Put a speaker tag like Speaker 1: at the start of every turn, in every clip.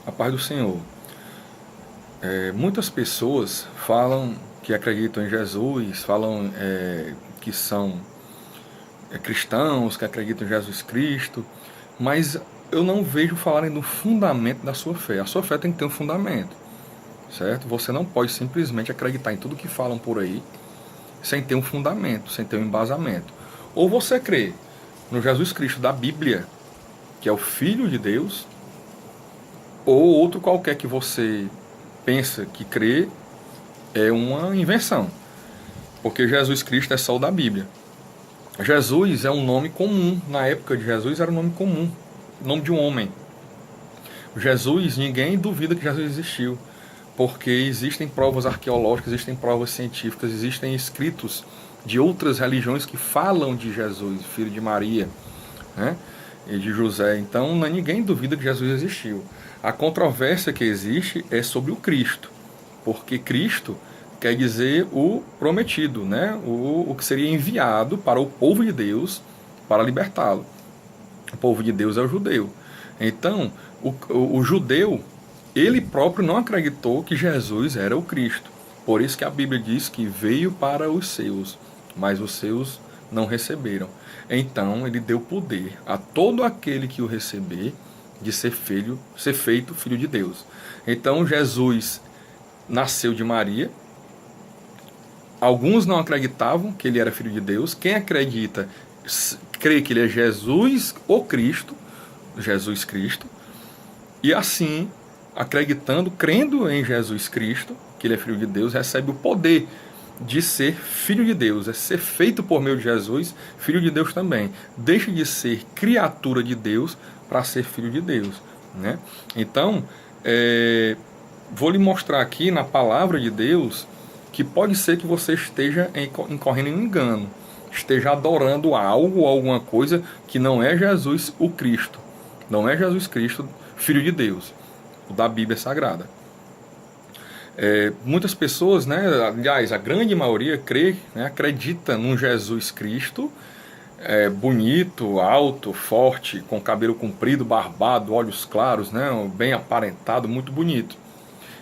Speaker 1: A paz do Senhor. Muitas pessoas falam que acreditam em Jesus, falam que são cristãos, que acreditam em Jesus Cristo, mas eu não vejo falarem do fundamento da sua fé. A sua fé tem que ter um fundamento, certo? Você não pode simplesmente acreditar em tudo que falam por aí sem ter um fundamento, sem ter um embasamento. Ou você crê no Jesus Cristo da Bíblia, que é o Filho de Deus, ou outro qualquer que você pensa que crê é uma invenção, porque Jesus Cristo é só o da Bíblia. Jesus é um nome comum, na época de Jesus era um nome comum, nome de um homem. Jesus, ninguém duvida que Jesus existiu, porque existem provas arqueológicas, existem provas científicas, existem escritos de outras religiões que falam de Jesus, filho de Maria, né? E de José. Então ninguém duvida que Jesus existiu. A controvérsia que existe é sobre o Cristo, porque Cristo quer dizer o prometido, né? O que seria enviado para o povo de Deus para libertá-lo. O povo de Deus é o judeu. Então, o judeu, ele próprio não acreditou que Jesus era o Cristo. Por isso que a Bíblia diz que veio para os seus, mas os seus não receberam. Então, ele deu poder a todo aquele que o receber de ser feito filho de Deus. Então, Jesus nasceu de Maria. Alguns não acreditavam que ele era filho de Deus. Quem acredita, crê que ele é Jesus, o Cristo, Jesus Cristo. E assim, acreditando, crendo em Jesus Cristo, que ele é filho de Deus, recebe o poder de ser filho de Deus, é ser feito por meio de Jesus, filho de Deus também. Deixa de ser criatura de Deus para ser filho de Deus, né? Então, vou lhe mostrar aqui na palavra de Deus que pode ser que você esteja incorrendo em um engano, esteja adorando algo ou alguma coisa que não é Jesus o Cristo, não é Jesus Cristo, filho de Deus, o da Bíblia Sagrada. Muitas pessoas, né, aliás, a grande maioria crê, né, acredita num Jesus Cristo bonito, alto, forte, com cabelo comprido, barbado, olhos claros, né, bem aparentado, muito bonito.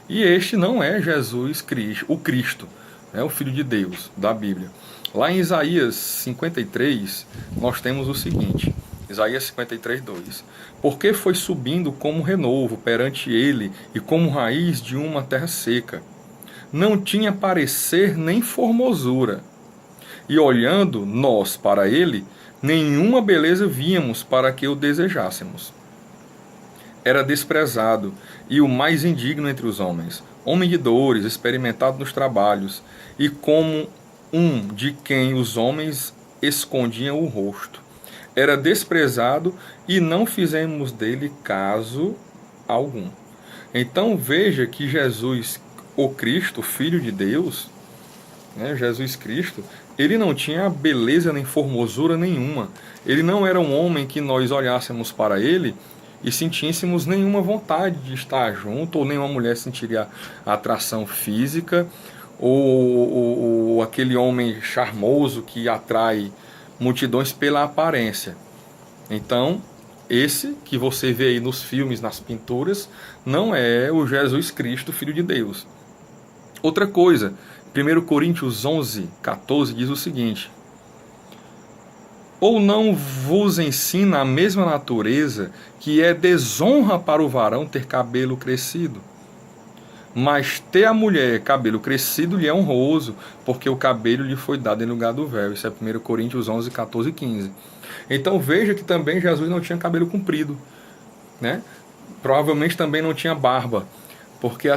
Speaker 1: E este não é Jesus Cristo, o Cristo, né, o Filho de Deus, da Bíblia. Lá em Isaías 53, nós temos o seguinte, Isaías 53, 2. Porque foi subindo como renovo perante ele e como raiz de uma terra seca. Não tinha parecer nem formosura. E olhando nós para ele, nenhuma beleza víamos para que o desejássemos. Era desprezado e o mais indigno entre os homens, homem de dores, experimentado nos trabalhos, e como um de quem os homens escondiam o rosto. Era desprezado e não fizemos dele caso algum. Então veja que Jesus, o Cristo, Filho de Deus, né, Jesus Cristo, ele não tinha beleza nem formosura nenhuma. Ele não era um homem que nós olhássemos para ele e sentíssemos nenhuma vontade de estar junto, ou nenhuma mulher sentiria atração física, ou aquele homem charmoso que atrai multidões pela aparência. Então, esse que você vê aí nos filmes, nas pinturas, não é o Jesus Cristo, Filho de Deus. Outra coisa, 1 Coríntios 11, 14 diz o seguinte: ou não vos ensina a mesma natureza que é desonra para o varão ter cabelo crescido? Mas ter a mulher cabelo crescido lhe é honroso, porque o cabelo lhe foi dado em lugar do véu. Isso é 1 Coríntios 11, 14 e 15. Então veja que também Jesus não tinha cabelo comprido, né? Provavelmente também não tinha barba, porque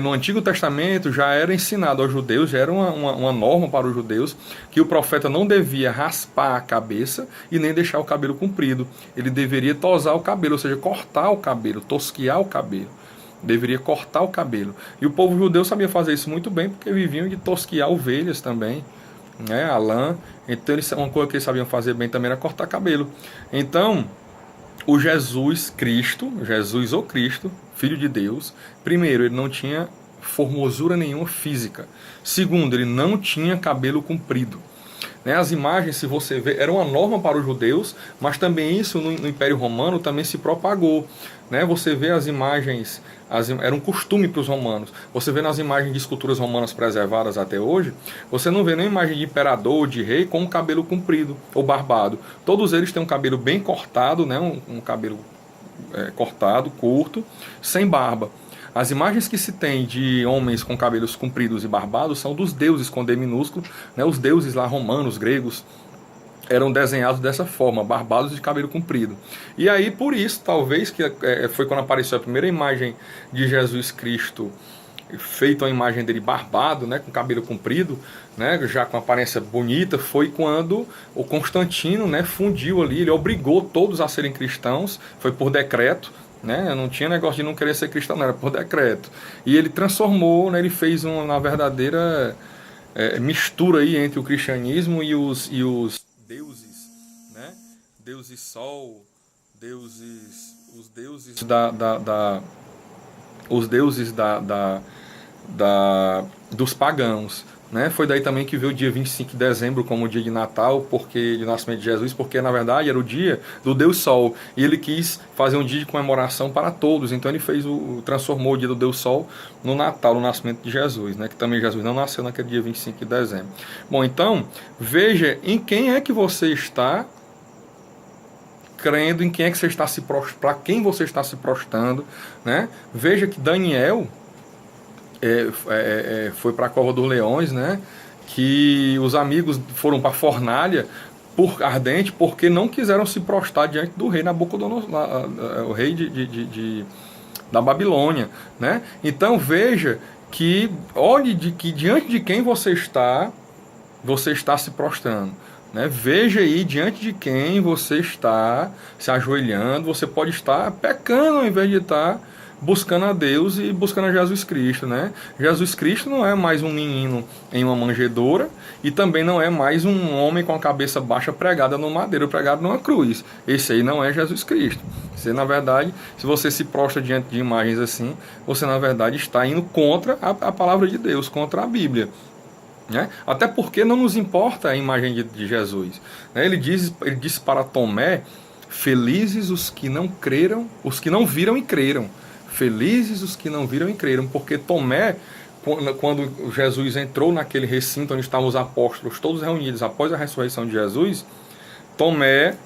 Speaker 1: no Antigo Testamento já era ensinado aos judeus, já era uma norma para os judeus, que o profeta não devia raspar a cabeça e nem deixar o cabelo comprido. Ele deveria tosar o cabelo, ou seja, cortar o cabelo, tosquiar o cabelo. Deveria cortar o cabelo. E o povo judeu sabia fazer isso muito bem, porque viviam de tosquiar ovelhas também, né, a lã. Então uma coisa que eles sabiam fazer bem também era cortar cabelo. Então, o Jesus Cristo, Jesus o Cristo, Filho de Deus, primeiro, ele não tinha formosura nenhuma física. Segundo, ele não tinha cabelo comprido. né? As imagens, se você vê, era uma norma para os judeus, mas também isso no Império Romano também se propagou, né? Você vê as imagens, era um costume para os romanos. Você vê nas imagens de esculturas romanas preservadas até hoje, você não vê nenhuma imagem de imperador, de rei com um cabelo comprido ou barbado. Todos eles têm um cabelo bem cortado, né? Um cabelo cortado, curto, sem barba. As imagens que se tem de homens com cabelos compridos e barbados são dos deuses com D minúsculo, né? Os deuses lá romanos, gregos, eram desenhados dessa forma, barbados de cabelo comprido. E aí, por isso, talvez, que foi quando apareceu a primeira imagem de Jesus Cristo, feita a imagem dele barbado, né, com cabelo comprido, né, já com aparência bonita, foi quando o Constantino, né, fundiu ali, ele obrigou todos a serem cristãos, foi por decreto, né, não tinha negócio de não querer ser cristão, não, era por decreto. E ele transformou, né, ele fez uma verdadeira mistura aí entre o cristianismo e os deuses, né, deuses sol, os deuses os deuses dos pagãos, né? Foi daí também que veio o dia 25 de dezembro como o dia de Natal, porque de nascimento de Jesus, porque na verdade era o dia do Deus Sol, e ele quis fazer um dia de comemoração para todos, então ele transformou o dia do Deus Sol no Natal, no nascimento de Jesus, né? Que também Jesus não nasceu naquele dia 25 de dezembro. Bom, então, veja em quem é que você está crendo, em quem é que você está se prostrando, para quem você está se prostrando, né? Veja que Daniel foi para a cova dos leões, né? Que os amigos foram para a fornalha ardente porque não quiseram se prostrar diante do rei Nabucodonosor, o rei da Babilônia, né? Então veja que olhe que diante de quem você está se prostrando. Né? Veja aí diante de quem você está se ajoelhando. Você pode estar pecando ao invés de estar buscando a Deus e buscando a Jesus Cristo, né? Jesus Cristo não é mais um menino em uma manjedoura e também não é mais um homem com a cabeça baixa pregada no madeiro, pregado numa cruz. Esse aí não é Jesus Cristo. Você, na verdade, se você se prostra diante de imagens assim, você, na verdade, está indo contra a palavra de Deus, contra a Bíblia. Né? Até porque não nos importa a imagem de Jesus. Né? Ele disse para Tomé: felizes os que não creram, os que não viram e creram. Felizes os que não viram e creram, porque Tomé, quando Jesus entrou naquele recinto onde estavam os apóstolos todos reunidos após a ressurreição de Jesus, Tomé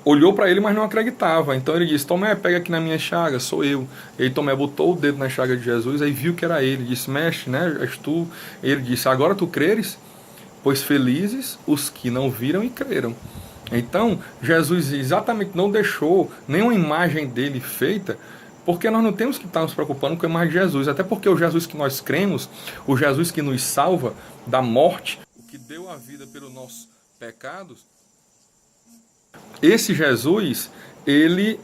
Speaker 1: olhou para ele, mas não acreditava. Então ele disse: Tomé, pega aqui na minha chaga, sou eu. E aí Tomé botou o dedo na chaga de Jesus, aí viu que era ele. Disse: mestre, né, és tu? Ele disse: agora tu creres? Pois felizes os que não viram e creram. Então Jesus exatamente não deixou nenhuma imagem dele feita, porque nós não temos que estar nos preocupando com a imagem de Jesus. Até porque o Jesus que nós cremos, o Jesus que nos salva da morte, o que deu a vida pelos nossos pecados, esse Jesus, ele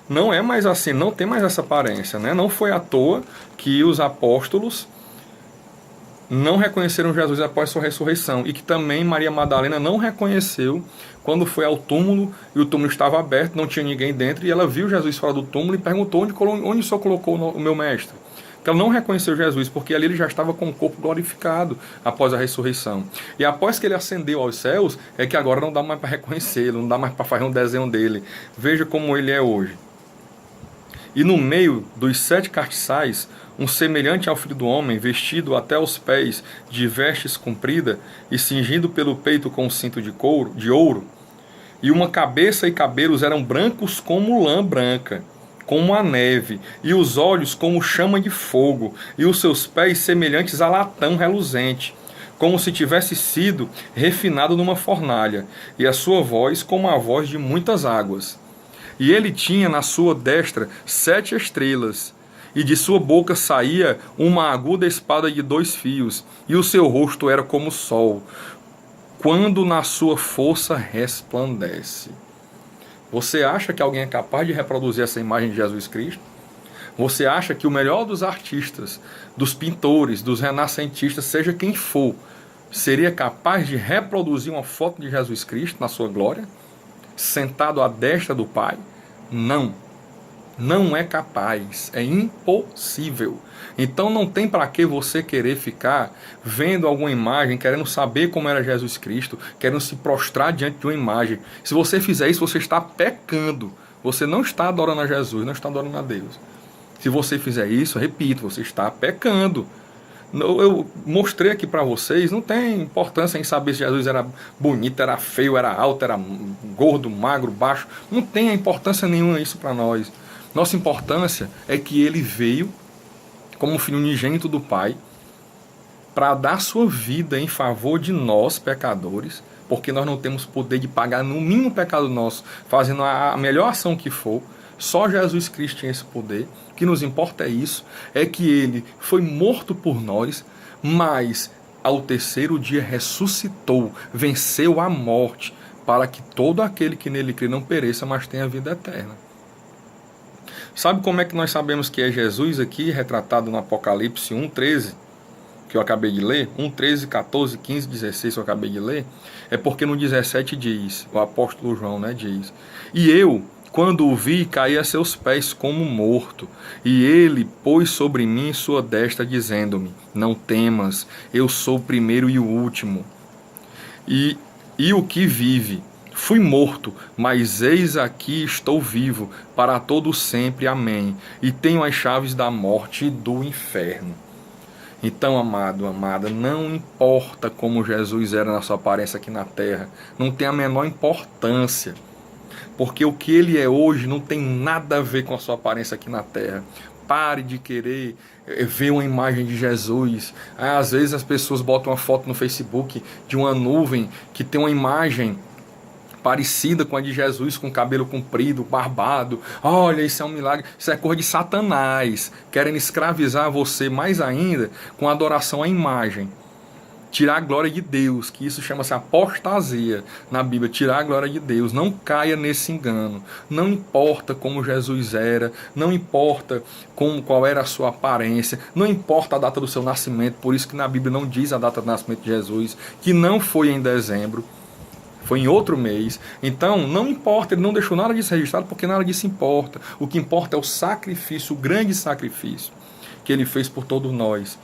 Speaker 1: não é mais assim, não tem mais essa aparência, né? Não foi à toa que os apóstolos não reconheceram Jesus após sua ressurreição, e que também Maria Madalena não reconheceu quando foi ao túmulo e o túmulo estava aberto, não tinha ninguém dentro, e ela viu Jesus fora do túmulo e perguntou: onde o Senhor colocou o meu mestre? Que ela não reconheceu Jesus, porque ali ele já estava com o corpo glorificado após a ressurreição. E após que ele ascendeu aos céus, é que agora não dá mais para reconhecê-lo, não dá mais para fazer um desenho dele. Veja como ele é hoje. E no meio dos 7 castiçais, um semelhante ao filho do homem, vestido até os pés de vestes compridas e cingido pelo peito com um cinto de ouro, e uma cabeça e cabelos eram brancos como lã branca, como a neve, e os olhos como chama de fogo, e os seus pés semelhantes a latão reluzente, como se tivesse sido refinado numa fornalha, e a sua voz como a voz de muitas águas. E ele tinha na sua destra 7 estrelas, e de sua boca saía uma aguda espada de 2 fios, e o seu rosto era como o sol, quando na sua força resplandece. Você acha que alguém é capaz de reproduzir essa imagem de Jesus Cristo? Você acha que o melhor dos artistas, dos pintores, dos renascentistas, seja quem for, seria capaz de reproduzir uma foto de Jesus Cristo na sua glória, sentado à destra do Pai? Não. Não é capaz, é impossível. Então não tem para que você querer ficar vendo alguma imagem, querendo saber como era Jesus Cristo, querendo se prostrar diante de uma imagem. Se você fizer isso, você está pecando. Você não está adorando a Jesus, não está adorando a Deus. Se você fizer isso, repito, você está pecando. Eu mostrei aqui para vocês, não tem importância em saber se Jesus era bonito, era feio, era alto, era gordo, magro, baixo. Não tem importância nenhuma isso para nós. Nossa importância é que ele veio como filho unigênito do Pai para dar sua vida em favor de nós, pecadores, porque nós não temos poder de pagar no mínimo pecado nosso, fazendo a melhor ação que for. Só Jesus Cristo tinha esse poder. O que nos importa é isso, é que ele foi morto por nós, mas ao terceiro dia ressuscitou, venceu a morte, para que todo aquele que nele crê não pereça, mas tenha vida eterna. Sabe como é que nós sabemos que é Jesus aqui, retratado no Apocalipse 1:13, que eu acabei de ler? 1:13, 14, 15, 16 que eu acabei de ler. É porque no 17 diz, o apóstolo João, né, diz: E eu, quando o vi, caí a seus pés como morto. E ele pôs sobre mim sua destra, dizendo-me: Não temas, eu sou o primeiro e o último. E o que vive. Fui morto, mas eis aqui estou vivo, para todo sempre. Amém. E tenho as chaves da morte e do inferno. Então, amado, amada, não importa como Jesus era na sua aparência aqui na terra, não tem a menor importância, porque o que ele é hoje não tem nada a ver com a sua aparência aqui na terra. Pare de querer ver uma imagem de Jesus. Às vezes as pessoas botam uma foto no Facebook de uma nuvem que tem uma imagem parecida com a de Jesus, com cabelo comprido, barbado. Olha, isso é um milagre. Isso é coisa de Satanás, querendo escravizar você mais ainda com adoração à imagem. Tirar a glória de Deus, que isso chama-se apostasia na Bíblia, tirar a glória de Deus. Não caia nesse engano. Não importa como Jesus era, não importa qual era a sua aparência, não importa a data do seu nascimento, por isso que na Bíblia não diz a data do nascimento de Jesus, que não foi em dezembro, foi em outro mês. Então, não importa, ele não deixou nada disso registrado, porque nada disso importa. O que importa é o sacrifício, o grande sacrifício que ele fez por todos nós,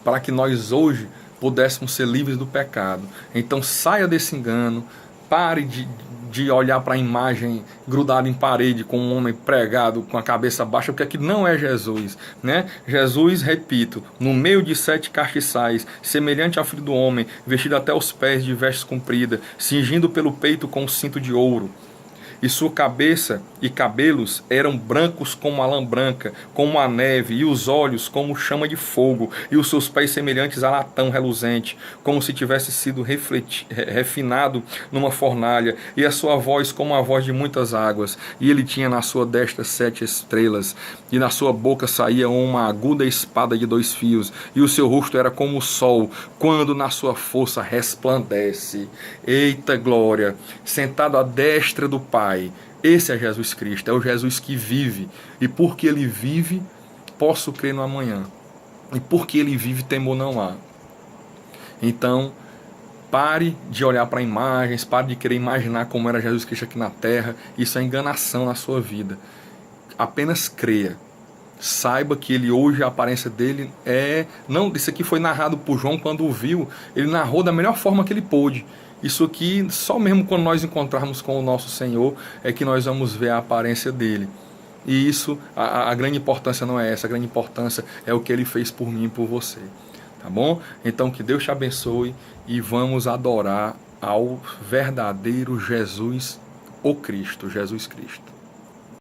Speaker 1: para que nós hoje pudéssemos ser livres do pecado. Então, saia desse engano, pare de olhar para a imagem grudada em parede com um homem pregado com a cabeça baixa, porque aqui não é Jesus, né? Jesus, repito, no meio de 7 castiçais, semelhante ao filho do homem, vestido até os pés de vestes compridas, cingindo pelo peito com um cinto de ouro. E sua cabeça e cabelos eram brancos como a lã branca, como a neve, e os olhos como chama de fogo, e os seus pés semelhantes a latão reluzente, como se tivesse sido refinado numa fornalha, e a sua voz como a voz de muitas águas. E ele tinha na sua destra 7 estrelas, e na sua boca saía uma aguda espada de 2 fios, e o seu rosto era como o sol, quando na sua força resplandece. Eita glória! Sentado à destra do Pai. Esse é Jesus Cristo, é o Jesus que vive, e porque ele vive, posso crer no amanhã, e porque ele vive, temor não há. Então, pare de olhar para imagens, pare de querer imaginar como era Jesus Cristo aqui na terra. Isso é enganação na sua vida. Apenas creia. Saiba que ele hoje, a aparência dele é... Não, isso aqui foi narrado por João quando o viu. Ele narrou da melhor forma que ele pôde. Isso aqui, só mesmo quando nós encontrarmos com o nosso Senhor, é que nós vamos ver a aparência dele. E isso, a grande importância não é essa. A grande importância é o que ele fez por mim e por você. Tá bom? Então que Deus te abençoe e vamos adorar ao verdadeiro Jesus, o Cristo, Jesus Cristo.